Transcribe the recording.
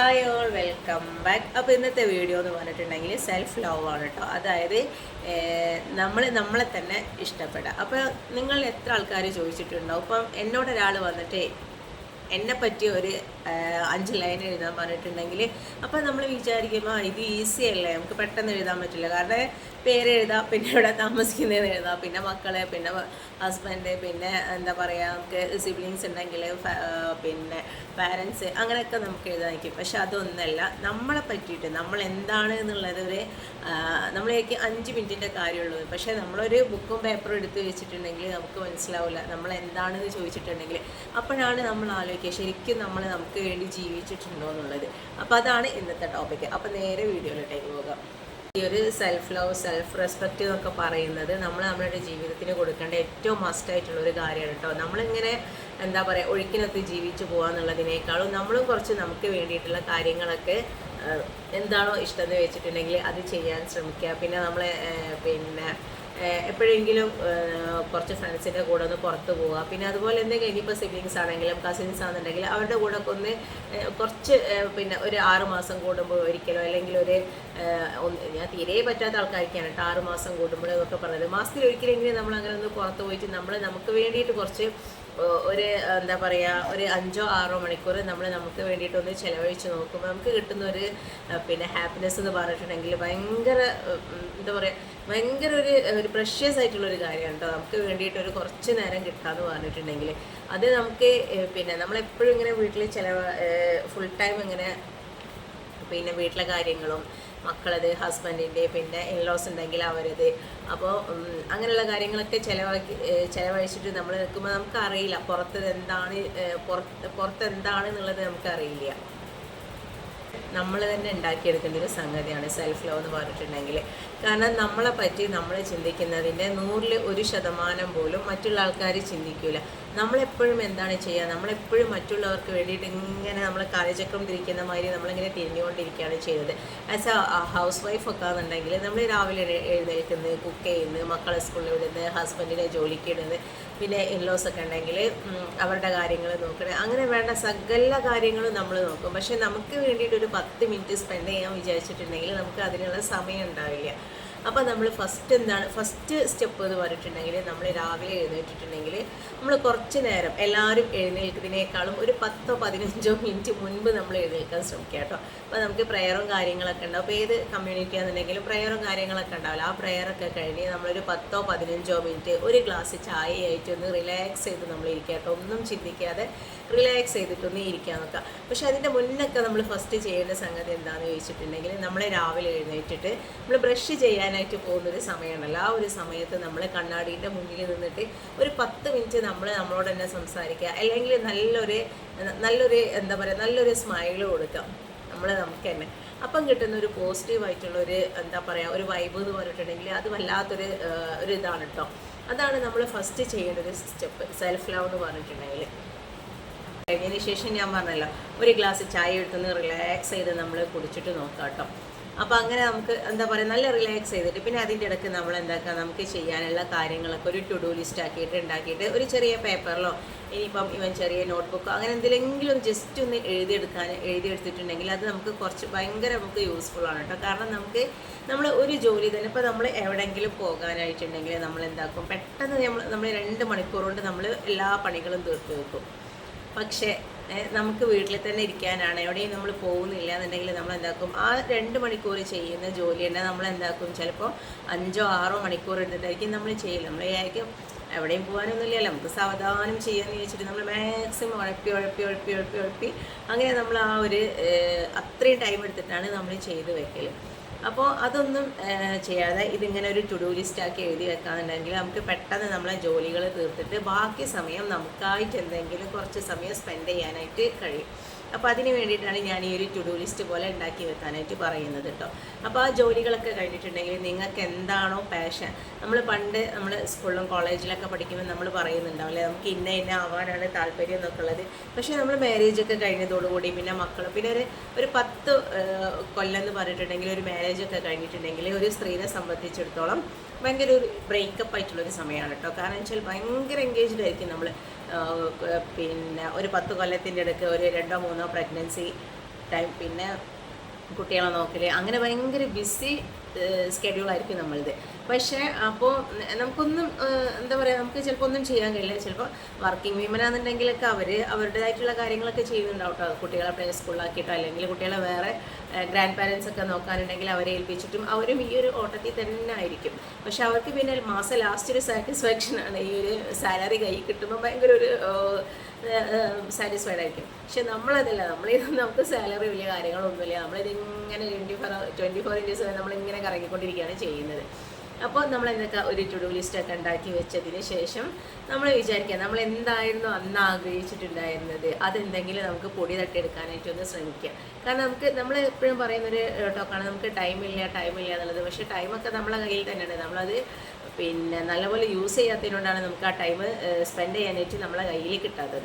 Hi all, welcome back. അപ്പോൾ ഇന്നത്തെ video എന്ന് പറഞ്ഞിട്ടുണ്ടെങ്കിൽ സെൽഫ് ലവ് ആണ് കേട്ടോ. അതായത് നമ്മളെ തന്നെ ഇഷ്ടപ്പെടുക. അപ്പോൾ നിങ്ങൾ എത്ര ആൾക്കാർ ചോദിച്ചിട്ടുണ്ടാവും, ഇപ്പം എന്നോടൊരാൾ വന്നിട്ട് എന്നെ പറ്റി ഒരു 5 ലൈൻ എഴുതാൻ പറഞ്ഞിട്ടുണ്ടെങ്കിൽ അപ്പോൾ നമ്മൾ വിചാരിക്കുമ്പോൾ ഇത് ഈസി അല്ലേ, നമുക്ക് പെട്ടെന്ന് എഴുതാൻ പറ്റില്ല. കാരണം പേര് എഴുതാം, പിന്നെ ഇവിടെ താമസിക്കുന്നതെന്ന് എഴുതാം, പിന്നെ മക്കളെ, പിന്നെ ഹസ്ബൻഡ്, പിന്നെ എന്താ പറയുക, നമുക്ക് സിബ്ലിങ്സ് ഉണ്ടെങ്കിൽ പിന്നെ പാരൻസ്, അങ്ങനെയൊക്കെ നമുക്ക് എഴുതാൻ നിൽക്കും. പക്ഷെ അതൊന്നല്ല, നമ്മളെ പറ്റിയിട്ട് നമ്മൾ എന്താണ് എന്നുള്ളത് നമ്മളേക്ക് 5 മിനിറ്റിൻ്റെ കാര്യമുള്ളൂ. പക്ഷേ നമ്മളൊരു ബുക്കും പേപ്പറും എടുത്ത് വെച്ചിട്ടുണ്ടെങ്കിൽ നമുക്ക് മനസ്സിലാവില്ല നമ്മൾ എന്താണെന്ന് ചോദിച്ചിട്ടുണ്ടെങ്കിൽ. അപ്പോഴാണ് നമ്മൾ ആലോചിക്കുക ശരിക്കും നമ്മൾ നമുക്ക് വേണ്ടി ജീവിച്ചിട്ടുണ്ടോ എന്നുള്ളത്. അപ്പോൾ അതാണ് ഇന്നത്തെ ടോപ്പിക്ക്. അപ്പോൾ നേരെ വീഡിയോയിലോട്ടേക്ക് പോകാം. ഈ ഒരു സെൽഫ് ലവ്, സെൽഫ് റെസ്പെക്റ്റ് എന്നൊക്കെ പറയുന്നത് നമ്മൾ നമ്മുടെ ജീവിതത്തിന് കൊടുക്കേണ്ട ഏറ്റവും മസ്റ്റായിട്ടുള്ളൊരു കാര്യമാണ് കേട്ടോ. നമ്മളിങ്ങനെ എന്താ പറയുക, ഒഴുക്കിനൊത്ത് ജീവിച്ചു പോകാന്നുള്ളതിനേക്കാളും നമ്മളും കുറച്ച് നമുക്ക് വേണ്ടിയിട്ടുള്ള കാര്യങ്ങളൊക്കെ എന്താണോ ഇഷ്ടമെന്ന് വെച്ചിട്ടുണ്ടെങ്കിൽ അത് ചെയ്യാൻ ശ്രമിക്കുക. പിന്നെ നമ്മളെ എപ്പോഴെങ്കിലും കുറച്ച് ഫ്രണ്ട്സിൻ്റെ കൂടെ ഒന്ന് പുറത്ത് പോവുക. പിന്നെ അതുപോലെ എന്തെങ്കിലും ഇനിയിപ്പോൾ സിബ്ലിങ്സ് ആണെങ്കിലും കസിൻസ് ആണെന്നുണ്ടെങ്കിൽ അവരുടെ കൂടെ ഒക്കെ ഒന്ന് കുറച്ച് പിന്നെ ഒരു 6 മാസം കൂടുമ്പോൾ ഒരിക്കലോ, അല്ലെങ്കിൽ ഞാൻ തീരെ പറ്റാത്ത ആൾക്കാർക്കാണ് കേട്ടോ 6 മാസം കൂടുമ്പോൾ എന്നൊക്കെ പറഞ്ഞത്. മാസത്തിൽ ഒരിക്കലെങ്കിലും നമ്മൾ അങ്ങനെ ഒന്ന് പുറത്ത് പോയിട്ട് നമുക്ക് വേണ്ടിയിട്ട് കുറച്ച് ഒരു എന്താ പറയുക, ഒരു 5-6 മണിക്കൂർ നമുക്ക് വേണ്ടിയിട്ടൊന്ന് ചിലവഴിച്ച് നോക്കുമ്പോൾ നമുക്ക് കിട്ടുന്ന ഒരു ഹാപ്പിനെസ് എന്ന് പറഞ്ഞിട്ടുണ്ടെങ്കിൽ ഭയങ്കര എന്താ പറയുക, ഭയങ്കര ഒരു പ്രഷ്യസ് ആയിട്ടുള്ളൊരു കാര്യമാണ് കേട്ടോ. നമുക്ക് വേണ്ടിയിട്ടൊരു കുറച്ച് നേരം കിട്ടാമെന്ന് പറഞ്ഞിട്ടുണ്ടെങ്കിൽ അത് നമുക്ക് നമ്മളെപ്പോഴും ഇങ്ങനെ വീട്ടിൽ ഫുൾ ടൈം ഇങ്ങനെ വീട്ടിലെ കാര്യങ്ങളും മക്കളത്, ഹസ്ബൻഡിൻ്റെ, പിന്നെ ഇൻലോസ് ഉണ്ടെങ്കിൽ അവരത്, അപ്പോൾ അങ്ങനെയുള്ള കാര്യങ്ങളൊക്കെ ചിലവഴിച്ചിട്ട് നമ്മൾ നിൽക്കുമ്പോൾ നമുക്കറിയില്ല പുറത്ത് എന്താണെന്നുള്ളത് നമുക്കറിയില്ല. നമ്മൾ തന്നെ ഉണ്ടാക്കിയെടുക്കേണ്ട ഒരു സംഗതിയാണ് സെൽഫ് ലവ് എന്ന് പറഞ്ഞിട്ടുണ്ടെങ്കിൽ. കാരണം നമ്മളെ പറ്റി നമ്മൾ ചിന്തിക്കുന്നതിൻ്റെ 100% പോലും മറ്റുള്ള ആൾക്കാർ ചിന്തിക്കില്ല. നമ്മളെപ്പോഴും എന്താണ് ചെയ്യുക, നമ്മളെപ്പോഴും മറ്റുള്ളവർക്ക് വേണ്ടിയിട്ട് ഇങ്ങനെ നമ്മൾ കാലചക്രം തിരിക്കുന്ന മാതിരി നമ്മളിങ്ങനെ തിരിഞ്ഞുകൊണ്ടിരിക്കുകയാണ് ചെയ്യുന്നത്. ആസ് എ ഹൗസ് വൈഫൊക്കെ ആണെന്നുണ്ടെങ്കിൽ നമ്മൾ രാവിലെ എഴുന്നേൽക്കുന്നത്, കുക്ക് ചെയ്യുന്നത്, മക്കളെ സ്കൂളിൽ വിടുന്നത്, ഹസ്ബൻഡിനെ ജോലിക്ക് ഇടുന്നത്, പിന്നെ ഇൻലോസ് ഒക്കെ ഉണ്ടെങ്കിൽ അവരുടെ കാര്യങ്ങൾ നോക്കണേ, അങ്ങനെ വേണ്ട സകല കാര്യങ്ങളും നമ്മൾ നോക്കും. പക്ഷേ നമുക്ക് വേണ്ടിയിട്ട് ഒരു 10 മിനിറ്റ് സ്പെൻഡ് ചെയ്യാൻ വിചാരിച്ചിട്ടുണ്ടെങ്കിൽ നമുക്ക് അതിനുള്ള സമയം ഉണ്ടാവില്ല. അപ്പോൾ നമ്മൾ ഫസ്റ്റ് സ്റ്റെപ്പ് എന്ന് പറഞ്ഞിട്ടുണ്ടെങ്കിൽ നമ്മൾ രാവിലെ എഴുന്നേറ്റിട്ടുണ്ടെങ്കിൽ നമ്മൾ കുറച്ച് നേരം എല്ലാവരും എഴുന്നേൽക്കുന്നതിനേക്കാളും ഒരു 10-15 മിനിറ്റ് മുൻപ് നമ്മൾ എഴുന്നേൽക്കാൻ ശ്രമിക്കുക കേട്ടോ. അപ്പോൾ നമുക്ക് പ്രെയറും കാര്യങ്ങളൊക്കെ ഉണ്ടാവും. അപ്പോൾ ഏത് കമ്മ്യൂണിറ്റി ആണെന്നുണ്ടെങ്കിലും പ്രെയറും കാര്യങ്ങളൊക്കെ ഉണ്ടാവില്ല. ആ പ്രെയറൊക്കെ കഴിഞ്ഞ് നമ്മളൊരു 10-15 മിനിറ്റ് ഒരു ഗ്ലാസ് ചായയായിട്ട് ഒന്ന് റിലാക്സ് ചെയ്ത് നമ്മൾ ഇരിക്കുക കേട്ടോ. ഒന്നും ചിന്തിക്കാതെ റിലാക്സ് ചെയ്തിട്ടൊന്ന് ഇരിക്കാൻ നോക്കുക. പക്ഷെ അതിൻ്റെ മുന്നൊക്കെ നമ്മൾ ഫസ്റ്റ് ചെയ്യേണ്ട സംഗതി എന്താണെന്ന് ചോദിച്ചിട്ടുണ്ടെങ്കിൽ നമ്മൾ രാവിലെ എഴുന്നേറ്റിട്ട് നമ്മൾ ബ്രഷ് ചെയ്യാനായിട്ട് പോകുന്നൊരു സമയമുണ്ടല്ലോ, ആ ഒരു സമയത്ത് നമ്മൾ കണ്ണാടീൻ്റെ മുന്നിൽ നിന്നിട്ട് ഒരു 10 മിനിറ്റ് നമ്മളോട് തന്നെ സംസാരിക്കുക. അല്ലെങ്കിൽ നല്ലൊരു എന്താ പറയുക, നല്ലൊരു സ്മൈൽ കൊടുക്കുക നമുക്ക് തന്നെ. അപ്പം കിട്ടുന്ന ഒരു പോസിറ്റീവായിട്ടുള്ളൊരു എന്താ പറയുക, ഒരു വൈബ് എന്ന് പറഞ്ഞിട്ടുണ്ടെങ്കിൽ അത് വല്ലാത്തൊരു ഇതാണ് കേട്ടോ. അതാണ് നമ്മൾ ഫസ്റ്റ് ചെയ്യേണ്ട ഒരു സ്റ്റെപ്പ് സെൽഫ് ലവ് എന്ന് പറഞ്ഞിട്ടുണ്ടെങ്കിൽ. കഴിഞ്ഞതിന് ശേഷം ഞാൻ പറഞ്ഞല്ലോ, ഒരു ഗ്ലാസ് ചായ എടുത്തുനിന്ന് റിലാക്സ് ചെയ്ത് നമ്മൾ കുടിച്ചിട്ട് നോക്കാം കേട്ടോ. അപ്പോൾ അങ്ങനെ നമുക്ക് എന്താ പറയുക, നല്ല റിലാക്സ് ചെയ്തിട്ട് പിന്നെ അതിൻ്റെ ഇടയ്ക്ക് നമ്മൾ എന്താക്കുക, നമുക്ക് ചെയ്യാനുള്ള കാര്യങ്ങളൊക്കെ ഒരു ടു ഡു ലിസ്റ്റ് ഉണ്ടാക്കിയിട്ട് ഒരു ചെറിയ പേപ്പറിലോ, ഇനിയിപ്പം ചെറിയ നോട്ട്ബുക്കോ അങ്ങനെ എന്തെങ്കിലും ജസ്റ്റ് ഒന്ന് എഴുതിയെടുത്തിട്ടുണ്ടെങ്കിൽ അത് നമുക്ക് ഭയങ്കര നമുക്ക് യൂസ്ഫുൾ ആണ് കേട്ടോ. കാരണം നമ്മൾ ഒരു ജോലി തന്നെ ഇപ്പോൾ നമ്മൾ എവിടെയെങ്കിലും പോകാനായിട്ടുണ്ടെങ്കിൽ നമ്മൾ എന്താക്കും, പെട്ടെന്ന് നമ്മൾ 2 മണിക്കൂർ കൊണ്ട് നമ്മൾ എല്ലാ പണികളും തീർത്ത് വെക്കും. പക്ഷേ നമുക്ക് വീട്ടിൽ തന്നെ ഇരിക്കാനാണ്, എവിടെയും നമ്മൾ പോകുന്നില്ല എന്നുണ്ടെങ്കിൽ നമ്മൾ എന്താക്കും, ആ 2 മണിക്കൂർ ചെയ്യുന്ന ജോലി തന്നെ നമ്മൾ എന്താക്കും, ചിലപ്പോൾ 5-6 മണിക്കൂർ എടുത്തിട്ടായിരിക്കും നമ്മൾ ചെയ്യില്ല. നമ്മൾ വിചാരിക്കും എവിടെയും പോകാനൊന്നുമില്ലല്ലോ, നമുക്ക് സാവധാനം ചെയ്യാമെന്ന് ചോദിച്ചിട്ട് നമ്മൾ മാക്സിമം ഉഴപ്പി അങ്ങനെ നമ്മൾ ആ ഒരു അത്രയും ടൈം എടുത്തിട്ടാണ് നമ്മൾ ചെയ്ത് വെക്കൽ. അപ്പോൾ അതൊന്നും ചെയ്യാതെ ഇതിങ്ങനെ ഒരു ടു ഡു ലിസ്റ്റാക്കി എഴുതി വെക്കാന്നുണ്ടെങ്കിൽ നമുക്ക് പെട്ടെന്ന് നമ്മളെ ജോലികൾ തീർത്തിട്ട് ബാക്കി സമയം നമുക്കായിട്ട് എന്തെങ്കിലും കുറച്ച് സമയം സ്പെൻഡ് ചെയ്യാനായിട്ട് കഴിയും. അപ്പോൾ അതിന് വേണ്ടിയിട്ടാണ് ഞാൻ ഈ ഒരു ടു ഡു ലിസ്റ്റ് പോലെ ഉണ്ടാക്കി വെക്കാനായിട്ട് പറയുന്നത് കേട്ടോ. അപ്പോൾ ആ ജോലികളൊക്കെ കഴിഞ്ഞിട്ടുണ്ടെങ്കിൽ നിങ്ങൾക്ക് എന്താണോ പാഷൻ, നമ്മൾ സ്കൂളിലും കോളേജിലൊക്കെ പഠിക്കുമ്പോൾ നമ്മൾ പറയുന്നുണ്ടാവില്ലേ, നമുക്ക് ഇന്ന ആവാനാണ് താല്പര്യം എന്നൊക്കെ ഉള്ളത്. പക്ഷേ നമ്മൾ മാരേജൊക്കെ കഴിഞ്ഞതോടുകൂടി പിന്നെ മക്കൾ പിന്നെ ഒരു 10 കൊല്ലം എന്ന് പറഞ്ഞിട്ടുണ്ടെങ്കിൽ ഒരു മാരേജൊക്കെ കഴിഞ്ഞിട്ടുണ്ടെങ്കിൽ ഒരു സ്ത്രീനെ സംബന്ധിച്ചിടത്തോളം ഭയങ്കര ഒരു ബ്രേക്കപ്പ് ആയിട്ടുള്ളൊരു സമയമാണ് കേട്ടോ. കാരണം വെച്ചാൽ ഭയങ്കര എൻഗേജ്ഡ് ആയിരിക്കും നമ്മൾ. ഒരു 10 കൊല്ലത്തിൻ്റെ ഇടയ്ക്ക് ഒരു 2-3 പ്രഗ്നൻസി ടൈം, പിന്നെ കുട്ടികളെ നോക്കൽ, അങ്ങനെ ഭയങ്കര ബിസി സ്കെഡ്യൂളായിരിക്കും നമ്മളിത്. പക്ഷേ അപ്പോൾ നമുക്കൊന്നും എന്താ പറയുക, നമുക്ക് ചിലപ്പോൾ ഒന്നും ചെയ്യാൻ കഴിയില്ല. ചിലപ്പോൾ വർക്കിംഗ് വിമനാണെന്നുണ്ടെങ്കിലൊക്കെ അവരുടേതായിട്ടുള്ള കാര്യങ്ങളൊക്കെ ചെയ്യുന്നുണ്ടാവും കേട്ടോ. കുട്ടികളെ പ്ലേ സ്കൂളിലാക്കിയിട്ടോ അല്ലെങ്കിൽ കുട്ടികളെ വേറെ ഗ്രാൻഡ് പാരൻസ് ഒക്കെ നോക്കാനുണ്ടെങ്കിൽ അവരെ ഏൽപ്പിച്ചിട്ടും അവരും ഈ ഒരു ഓട്ടത്തിൽ തന്നെ ആയിരിക്കും. പക്ഷെ അവർക്ക് പിന്നെ മാസം ലാസ്റ്റ് ഒരു സാറ്റിസ്ഫാക്ഷനാണ് ഈ ഒരു സാലറി കയ്യിൽ കിട്ടുമ്പോൾ ഭയങ്കര ഒരു സാറ്റിസ്ഫൈഡ് ആയിരിക്കും. പക്ഷെ നമ്മളതല്ല, നമുക്ക് സാലറി വലിയ കാര്യങ്ങളൊന്നുമില്ല. നമ്മളിതിങ്ങനെ 24/7 നമ്മളിങ്ങനെ കറങ്ങിക്കൊണ്ടിരിക്കുകയാണ് ചെയ്യുന്നത്. അപ്പോൾ നമ്മൾ എന്തൊക്കെ ഒരു ടു ഡു ലിസ്റ്റൊക്കെ ഉണ്ടാക്കി വെച്ചതിന് ശേഷം നമ്മൾ വിചാരിക്കുക നമ്മൾ എന്തായിരുന്നു അന്ന് ആഗ്രഹിച്ചിട്ടുണ്ടായിരുന്നത്, അതെന്തെങ്കിലും നമുക്ക് പൊടി തട്ടിയെടുക്കാനായിട്ടൊന്ന് ശ്രമിക്കുക. കാരണം നമ്മൾ എപ്പോഴും പറയുന്നൊരു ടോക്കാണ്, നമുക്ക് ടൈമില്ല എന്നുള്ളത്. പക്ഷേ ടൈമൊക്കെ നമ്മളെ കയ്യിൽ തന്നെയാണ്. നമ്മളത് പിന്നെ നല്ലപോലെ യൂസ് ചെയ്യാത്തതിനോടാണ് നമുക്ക് ആ ടൈം സ്പെൻഡ് ചെയ്യാനായിട്ട് നമ്മളെ കയ്യിൽ കിട്ടാത്തത്.